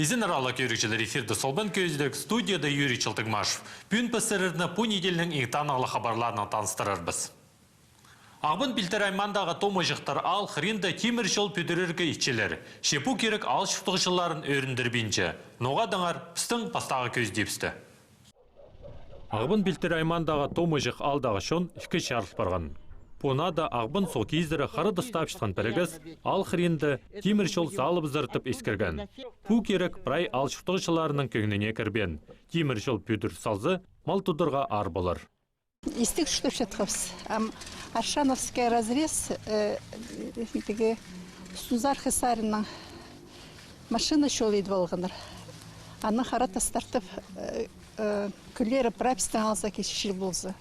Изен аралық өрікшілер эфирді солбан көздік студияда Юрий Чылтыгмашев. Пүн пісірірні пүн еделінің иңтанағылы хабарларына таныстырырбыз. Ағбын білтер аймандағы томы жықтар ал хринда темір жол пөдірерге итчелер. Шепу керек ал шықтығышыларын өріндірбейінше. Ноға даңар пістің пастағы көздепсті. Ағбын білтер аймандағы томы жық алдағы шон ішкі шарық барған. Понада ағбын сол кездері қарыды стапшытқан бірігіз, ал хринді темір жол салып зыртып ескірген. Пу керек бірай ал шықтығышыларының көңініне кірбен. Темір жол пөдір салзы мал тұдырға ар болыр. Истик что шатховс. Аршановский разрез Сузар Хисарина машина шол едвалғаныр. Аны харата стартып күлері прапистан алса кешішіл болзы.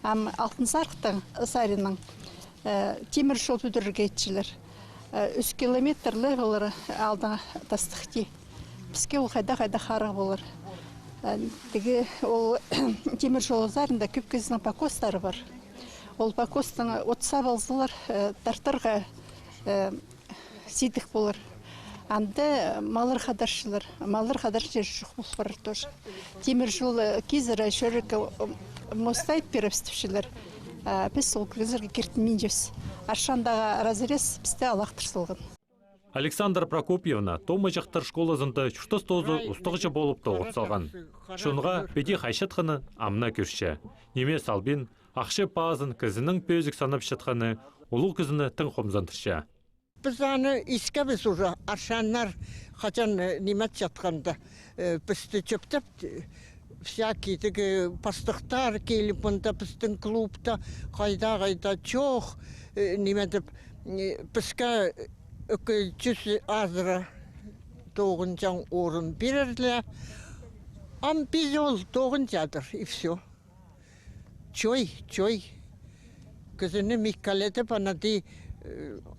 Алтын сарқтың Саринның темір жол пөдірге етшілер. 3 километрлі болыр алдың тастықты. Бізге ол қайда қарық болыр. Ол темір жол зарында көп кезінің покостары бар. Ол покостың отса балзылар тартырға сейдік болыр. Анды малыр қадаршылар жер жоқ болып барыр тоже. Темір жол кезірі шөрікі мостайт перепстіпшілер. Біз сол кезірге кертінмен жес. Аршандағы разрез бізде алақтыр солған. Александра Прокопьевна Тома жақтар школазында чүштос-тозы ұстығычы болып тоғыт салған. Шонға беде қайшатқаны амна көрші. Неме салбен ақшы пазын кізінің пөзік санып шатқаны ұлу кізіні тың қомзантыршы. Біз аны искабыз уже аршаннар қачан немет жатқанда бізді чөптіп всякий пастықтар келіп мұнда біздің клубта қайда чоқ немедіп бізге 200 азыра тоғынжан орын берерлі. Біз ол тоғын жадыр, и все. Чой. Күзіні меккалетіп анады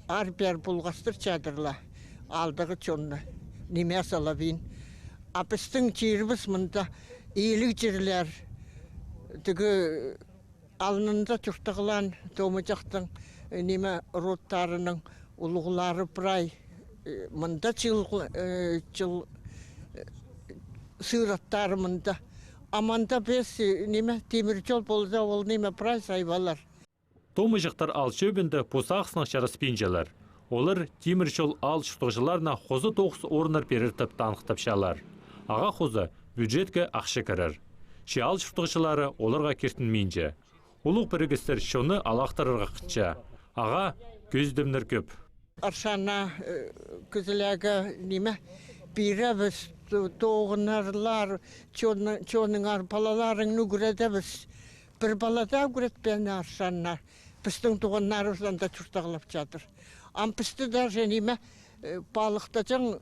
арбияр бұлғастыр жадырла. Алдығы чонны, неме салабин. Біздің жеріміз мұнда елік жерлер. Алынында тұртығылан Тома жақтың неме роттарының ұлғылары бірай мұнда сұраттары мұнда. Аманда бес неме темір жол болса ол неме бірай сайбалар. Тома жақтар ал шөбінді посақсының шарыспенжелер. Олар темір жол ал шықтығжыларына қозы 9 орынар беріртіп танықтап шалар. Аға қозы бюджетке ақшы кірір. Ше ал шықтығжылары оларға кертінмейінже. Олық бірігістер шоны алақтарырға қытша. Аға көздімдер көп. Аршана күзілігі неме бейребіз тоғынарлар, чоның арпалаларын нүгіредебіз. Бір балада үгіретпен аршаннар. Біздің туғаннарымыздан да тұртағылап жатыр. Бізді даже неме балықта жаң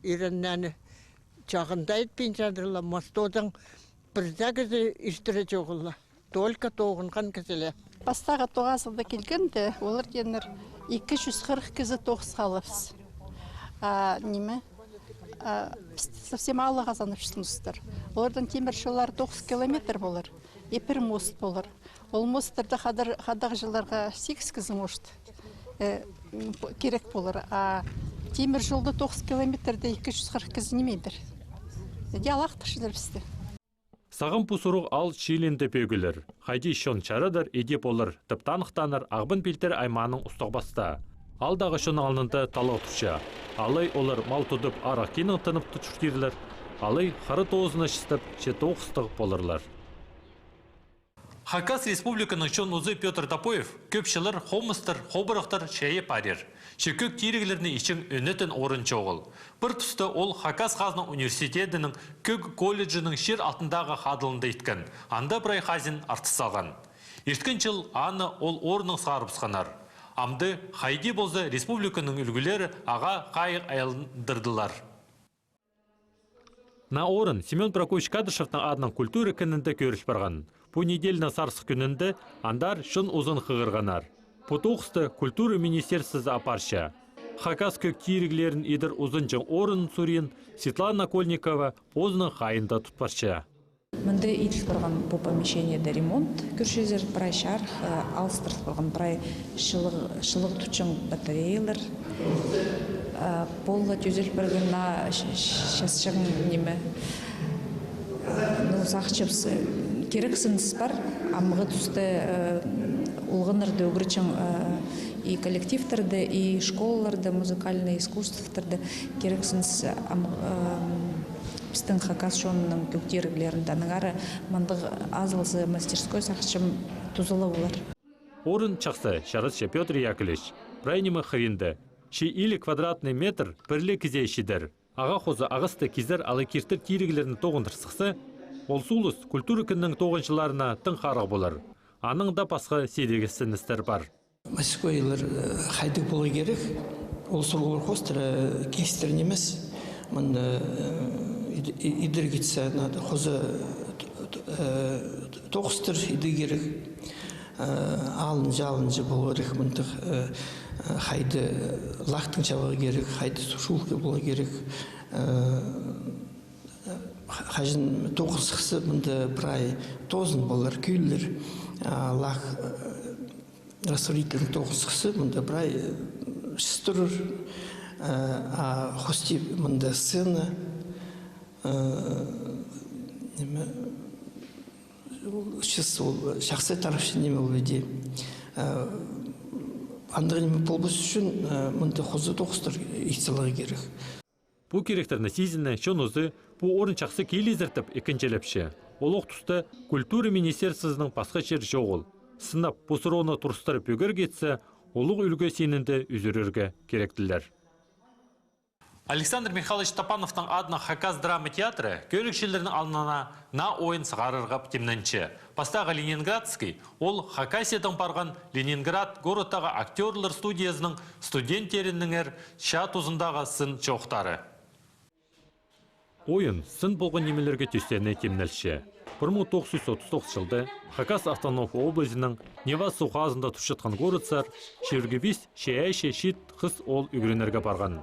еріннәні жағында етпен жадырла. Мастодың бірдәгізі іштірі жоғылла. Только тоғынған кізілі. Бастаға тоғасылда келгенде, олар денер 240 кізі тоғыз қалыпсыз. Неме? Совсем алы қазанып шысыңыздар. Олардан темір жолар 9 километр болар. Епір мост болар. Ол мосттарда қадағы жыларға 8 кізі мошт керек болар. Темір жолда 9 километрде 240 кізі немейдір. Алақтыршылар бізді. Сағын пұсыруқ ал шиленді бөгілер. Қайди шон чарыдыр, едеп олар, тіптанықтаныр ағбын пелтер айманың ұстағбаста. Алдағы шон алынды талы тұша. Алай олар мал тұдып арақ кенің тынып тұчырдерлер. Алай қары тоғызына шыстып, шет оғыстық болырлар. Хакас республиканың шон ұзы Петр Топоев көпшілер хомыстыр, хобырықтыр шәйе парер. Шекөк тирегілеріне ішін өнетін орын чоғыл. Бір тұсты ол Хакас қазының университетінің көк колледжінің шер алтындағы қадылында еткен. Анда бірай қазин артыс салған. Ерткен жыл аны ол орының сағарыпсқанар. Амды хайди болзы республиканың үлгілері аға қайық айылдырдылар. На орын Семен Прокофьевич Кадышевтың адының культуры күнінде көріш барған. По недельна сарсық күнінде андар шын ұзын қығырғанар. По тоқысты культуры министерстві апарша. Хакас көк тиріглерін едір ұзын жын орын сүрен Светлана Кольникова өзінің қайында тұтпарша. Мынды иділ барған по помещениеде ремонт көршезер бірай шар, алыстырып барған бірай шылық тұчың батареялар, полга түзел бергенна шасчыгын неме ну сахчыпс керексинс бар амгы түсте улгынырды өгрүчүң и коллективтерде и школаларда музыкальный искусствовтерде керексинс биздин хакас шонунун көктөрүлөрүндө нагары мандык азылсы мастерской сахчым тузула болар. Орын чақсы Шарыш Петр Яковлевич, прайнимы хринді. Ши или квадратный метр бірлі кізе шидер. Аға хозы ағысты кизер алы кертір тирігілерін тоғындыр сықсы, ол сулыс культура күннің тоғыншыларына тың қарық болар. Аның да пасқы седегі сіністер бар. Мастерскойлар қайды болу керек, ол сұрғылар қостыр кестірін емес. Мен идір кетсе, хозы тоғыстыр иді керек. Алын-жалынжы болу керек, мұнтық қайды лақтың жабығы керек, қайды сушулки болу керек. Қажын тоғырсықсы мұнда бірай тозын болар, күйлер. Лақ расторителің тоғырсықсы мұнда бірай шыстырыр. Хости мұнда сцена. Шақсы тарапшы неме өйде. Андығы неме болбыс үшін мұнда қозы тоқыстыр ихтилығы керек. Бұл керектерні сезіні шон өзі бұл орын чақсы кейлезіртіп екіншелепші. Олық тұсты культура министерствосының пасқа жер жоғыл. Сынап бұсыроны тұрыстырып өгір кетсе, олық үлгі сенінді үзірерге керектілер. Александр Михайлович Топановтың адына Хакас драма театры көрікшілерінің алынана на ойын сығарырғап темненші. Пастағы Ленинградский, ол Хакасиядан барған Ленинград городтағы актерлер студиясының студенттерінің ша тұзындағы сын жоқтары. Ойын сын болған немелерге түстені темнелші. 1939 жылды Хакас автономия облысының Нева суғазында тұшытқан городсар Шергебис шеәйше шит қыз ол үгіренерге барған.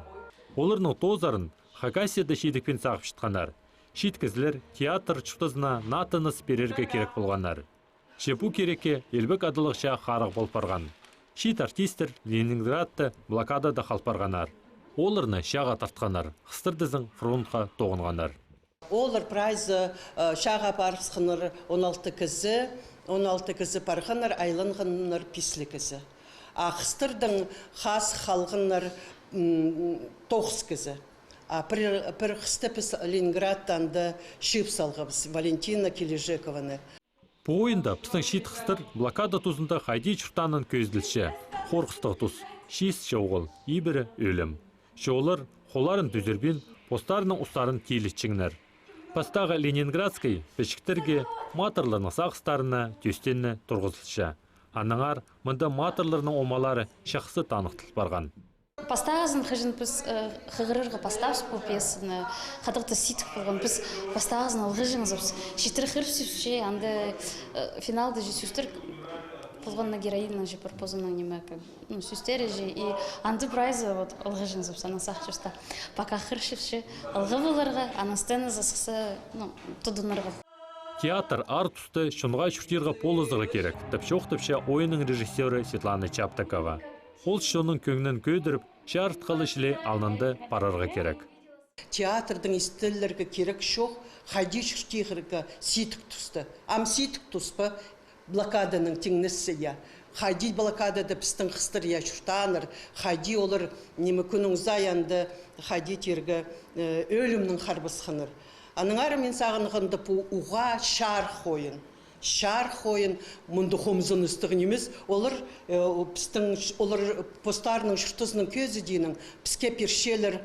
Оларның тозарын Хакасияда шидікпен сағып шытқанар. Шиткізлер театр чұқтызына натыныс берерге керек болғанар. Шепу кереке елбек адылықша қарық болып барған. Шит артистер Ленинградты блокадада қалып барғанар. Оларны шаға тартқанар, қыстырдызың фронтқа тоғынғанар. Олар прайзы шаға барысқыныр 16 кізі барғанар, айланғанар пислі кізі. Қыстырдың қас қалғанар 9 кізі. Бір қысты біз Ленинградтан да шип салғабыз, Валентина Кележекованы. Бұл ойында біздің шит қыстыр блокада тұзында қайди чұртанын көзділші. Қорқыстық тұз, шист шоғыл, ибірі өлім. Шоғылар қоларын дүзірбен, постарының ұстарын келішчіңнер. Пастағы Ленинградский пешіктерге матырларының сақыстарына төстенні тұрғызылшы. Аныңар, мұнда матырларының омалары шақсы танықтыл барған. Поставазын хыжын біз хығырырға поставыз бұл пьесаны, қадықты ситік болған біз поставазын алғыжыңыз. Шетірі қырпсүйше, анды финалды же сүстір болғанна героинна же пропозанна немәкі. Сүстері же, и анды прайзы алғыжыңыз, ана сақчыста. Пока қыршывше алғы боларға, ана сцена засықса тұдынырға. Театр артусты шынға шүртерға полызығы керек. Тіпшоқ-тіпше ойының режиссері Светлана Чаптакова. Ол шоның көңнен көйдіріп, шартқалы шіле алынды парарға керек. Театрдың істелерге керек шоқ, қайди шүртеғіргі ситік тұсты. Ам ситік тұспы блокаданың теңнесі я. Қайди блокадады пістің қыстыр я шүртаныр, қайди олар немі күнің заянды, қайди тергі өлімнің қарбысқыныр. Аныңары мен сағынғынды бұл уға шар қойын. Шар қойын мұнды қомзын үстігін емес, олар постарының шұртызының көзі дейінің піске першелер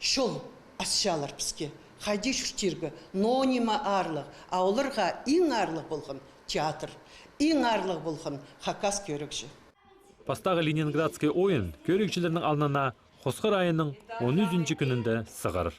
шол асшалар піске. Қайди шүртергі, но нема арлық, а оларға ең арлық болған театр, ең арлық болған Хакас көрікші. Пастағы Ленинградский ойын көрікшілерінің алнана Қосқыр айының 13-ші күнінде сығыр.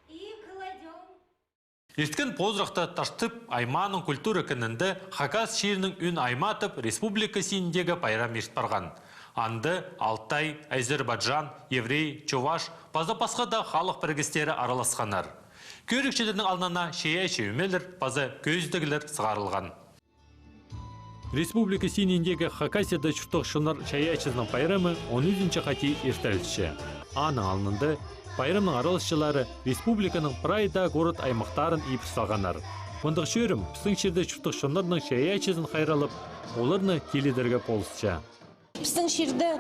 Ерткен позырақта таштып айманың культура күнінде Хакас шерінің үн айматып республика сиіндегі пайрам ерт барған. Анды Алтай, Әзербайжан, Еврей, Чуваш, база-пасқа да халық біргістері араласқанар. Көрікшілерінің алнана шея шеумелер, база көздігілер сығарылған. Республика синіндегі Хакасияда чүртіқ шынар шаяйчызның пайрамы 13-ші қати ертеліші. Аны алынды, пайрамның аралысшылары республиканың прайда город аймақтарын еп ұстағанар. Мұндық шөрім, пістің шерде чүртіқ шынарның шаяйчызын қайралып, оларны келедерге полысча. Біздің жерде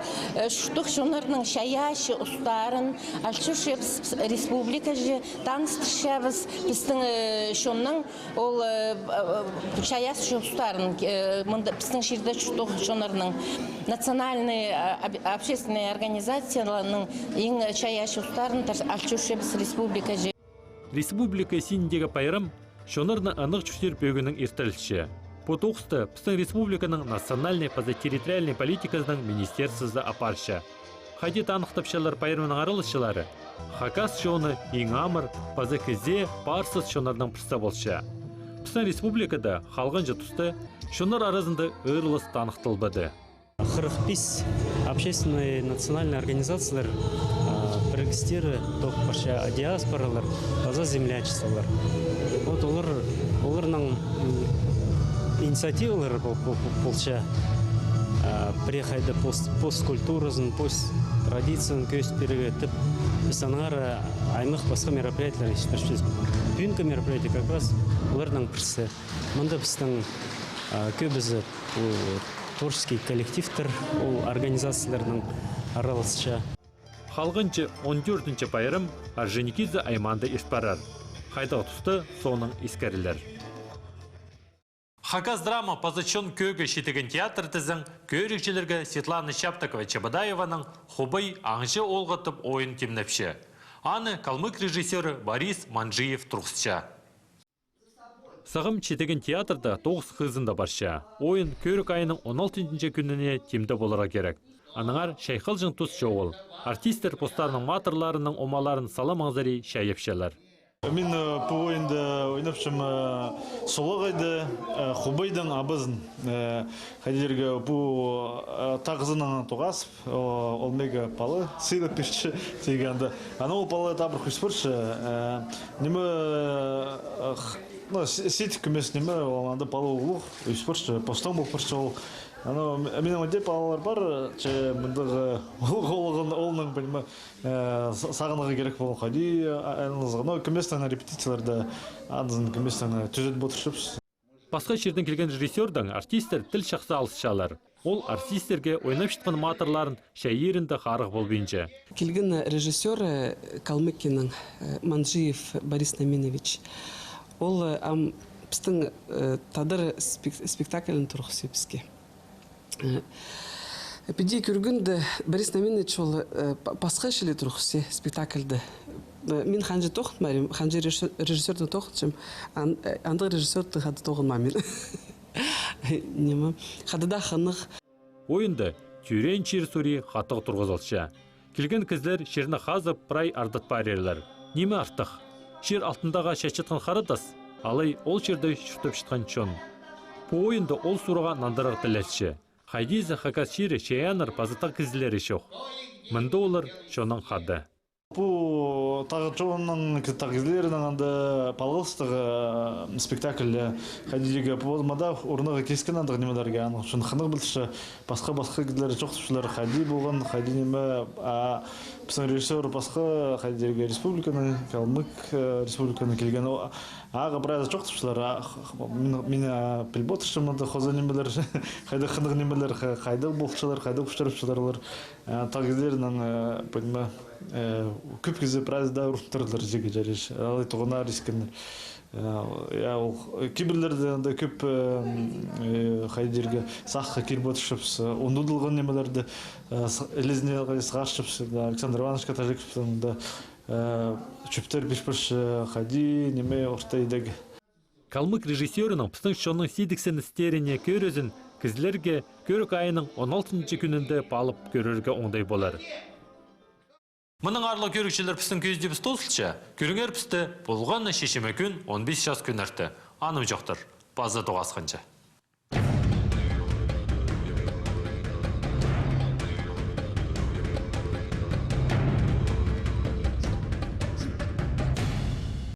шүртік шонырның шаяшы ұстарын, алшушебіз республика же таныстыршабыз біздің шонның ол шаяшы ұстарын. Біздің жерде шүртік шонырның национальный общественный организацияларының ең шаяшы ұстарын алшушебіз республика же. Республика синіндегі пайрам шонырны анық жүштер бөгінің ертілші. По тоқсты, біздің республиканың национальный позатерриториальный политикасының министерсізді апаршы. Қайдет анықтапшалар пайрымының аралысшылары, Хакас шоны ең амыр, поза кізе, парсыз шонарның пірса болшы. Біздің республикада қалған жұтысты, шонар арасында ұрлыс танықтылбады. 45 общественные национальные организациялар біргістері тоқ барша диаспоралар, база землячестволар. Вот оларның инициативалары болша приехайды посткультурасын, посттрадициясын көст берігетіп, біз анығар аймақ басқа мероприятиялар ешпешпіз. Бүгінгі мероприятия как раз олардың бірісі. Мұнда біздің көбізі творческий коллективтер, ол организацияларының аралысша. Қалғынчы 14-ші пайрым Орджоникидзе айманды ешпарар. Қайдағы тұсты соның ескерілер. Хакас драма позачон көгі шетеген театр тізін көрікшілерге Светлана Чаптакова-Чабадаеваның хубай аңшы олғытып ойын темнепші. Аны калмык режиссері Борис Манжиев тұрғысча. Сағым шетеген театрда 9 қызында барша. Ойын көрік айының 16-ші күніне темді болыра керек. Аныңар шайқыл жың тұс жоғыл. Артистер постарының матырларының омаларын салам аңзари шайепшелер. Мен по ойында ойнапшым солағайды, хубайдың абызын. Қадерге бұл тағызының тоғасып, ол мега палы сыйлық пешші тегенді. Аны ол палы табыр күшпірші. Немі сетік күмес немі оланды палы ұлық өспірші, постан бұл пірші ол. Менің өте палалар бар, мұндағы олының сағынығы керек болын қади айнылызға. Көместен репетицияларды адызын көместен түзет бұтыршыпс. Басқа жерден келген режиссердің артистер тіл шақсы алысшалар. Ол артистерге ойнап шытқан матырларын шайерінді қарық болбейінше. Келген режиссер Калмыкинның Манжиев Борис Наменович. Ол біздің тадыр спектаклін тұрғысы бізге. Педи көргенде Борис Наменович ол басқа шеле тұрғысы спектакльді. Мен ханжы тоқтмарым, ханжы режиссердің тоқтчым, андық режиссердің хады тоғынма мен. Нема, хадыда қанық. Ойынды тюрен чир сури қатығы тұрғызылшы. Келген кізлер шеріні қазып прай ардатпар ерлер. Неме артық? Шер алтындаға шәшеткен қарадас, алай ол шерді шүртіп шытқан чон. По ойынды ол сұраға нандырақ тіләтші. Хайдизі Хакас шері шаяныр пазытақ кізілері шоқ. Мұнды олар шонын қады. Бұл тағычуының кізілерінің палғылыстығы спектакль Хайдизіге болмада орныға кескен андығы немелерге анық. Шын қынық білші басқа кізілері жоқ тұшылар Хайди болған, Хайди неме біздің режиссер басқа Хайдизіге республиканы, Калмык республиканы келген аға біразы жоқ тұшылар. Мен пілботышым қозы немелер, қайды қынық немелер, қайды болшылар, қайды күштіріпшілер олар тағызілерінің көп кезде біразда ұрттырылар жеге жареш. Алай тұғына рискені. Кейбірлерді көп қайдерге саққа келбет үшіпс, ондудылған немелерді әлізіне сғашыпс, Александр Ивановичка тәжікпісінде чөптер бешпіш қайди неме ұрттайдегі. Калмык режиссерінің пістің шоның сидіксін істеріне көрізін кізлерге көрік айының 16-ші күнінде палып көрерге оңдай болар. Мұның арлы көрікшілер пістің көзде біз тосылша, көріңер пісті болғаны шешеме күн 15 жас күн әрті. Аным жоқтыр, базы тоғасқанша.